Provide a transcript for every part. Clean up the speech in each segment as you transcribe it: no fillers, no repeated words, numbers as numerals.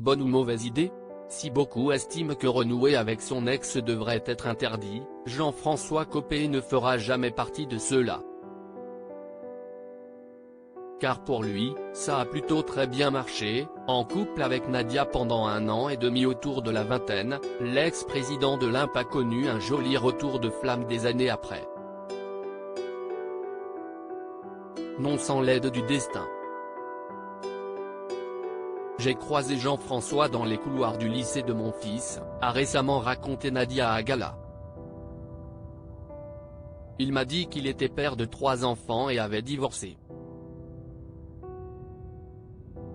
bonne ou mauvaise idée? Si beaucoup estiment que renouer avec son ex devrait être interdit, Jean-François Copé ne fera jamais partie de ceux-là. Car pour lui, ça a plutôt très bien marché, en couple avec Nadia pendant 1 an et demi autour de la vingtaine, l'ex-président de l'Olympe a connu un joli retour de flamme des années après. Non sans l'aide du destin. J'ai croisé Jean-François dans les couloirs du lycée de mon fils, a récemment raconté Nadia à Gala. Il m'a dit qu'il était père de 3 enfants et avait divorcé.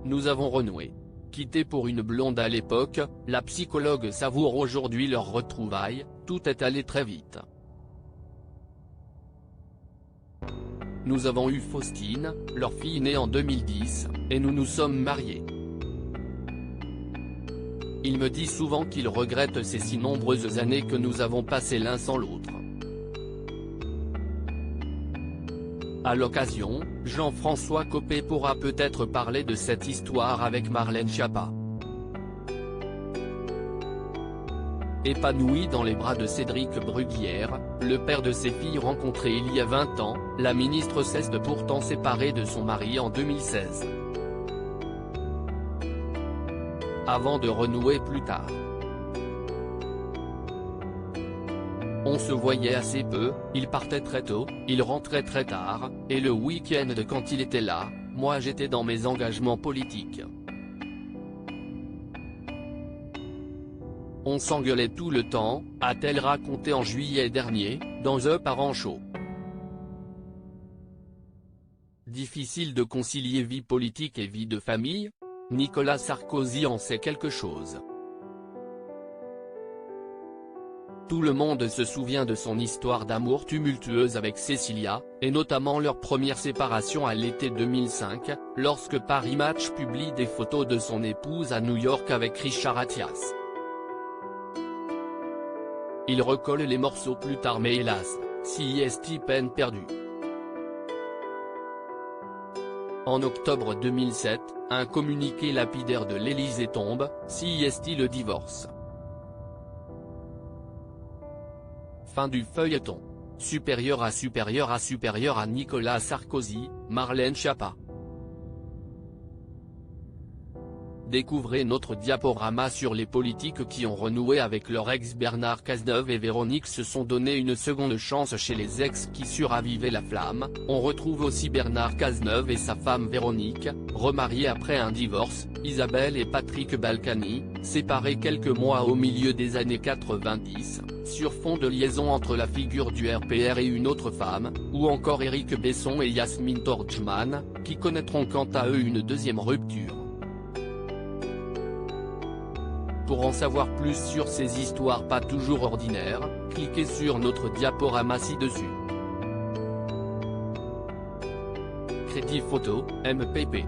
Nous avons renoué. Quitté pour une blonde à l'époque, la psychologue savoure aujourd'hui leurs retrouvailles, tout est allé très vite. Nous avons eu Faustine, leur fille née en 2010, et nous nous sommes mariés. Il me dit souvent qu'il regrette ces si nombreuses années que nous avons passées l'un sans l'autre. À l'occasion, Jean-François Copé pourra peut-être parler de cette histoire avec Marlène Schiappa. Épanouie dans les bras de Cédric Bruguière, le père de ses filles rencontrées il y a 20 ans, la ministre s'est pourtant séparée de son mari en 2016. Avant de renouer plus tard. On se voyait assez peu, il partait très tôt, il rentrait très tard, et le week-end quand il était là, moi j'étais dans mes engagements politiques. On s'engueulait tout le temps, a-t-elle raconté en juillet dernier, dans The Parent Show. Difficile de concilier vie politique et vie de famille? Nicolas Sarkozy en sait quelque chose. Tout le monde se souvient de son histoire d'amour tumultueuse avec Cécilia, et notamment leur première séparation à l'été 2005, lorsque Paris Match publie des photos de son épouse à New York avec Richard Attias. Il recolle les morceaux plus tard mais hélas, c'est peine perdue. En octobre 2007, un communiqué lapidaire de l'Élysée tombe, c'est le divorce. Fin du feuilleton. Supérieur à Nicolas Sarkozy, Marlène Schiappa. Découvrez notre diaporama sur les politiques qui ont renoué avec leur ex. Bernard Cazeneuve et Véronique se sont donné une seconde chance chez les ex qui suravivaient la flamme. On retrouve aussi Bernard Cazeneuve et sa femme Véronique, remariés après un divorce, Isabelle et Patrick Balkany, séparés quelques mois au milieu des années 90, sur fond de liaison entre la figure du RPR et une autre femme, ou encore Éric Besson et Yasmine Torjman, qui connaîtront quant à eux une deuxième rupture. Pour en savoir plus sur ces histoires pas toujours ordinaires, cliquez sur notre diaporama ci-dessus. Crédit photo, MPP.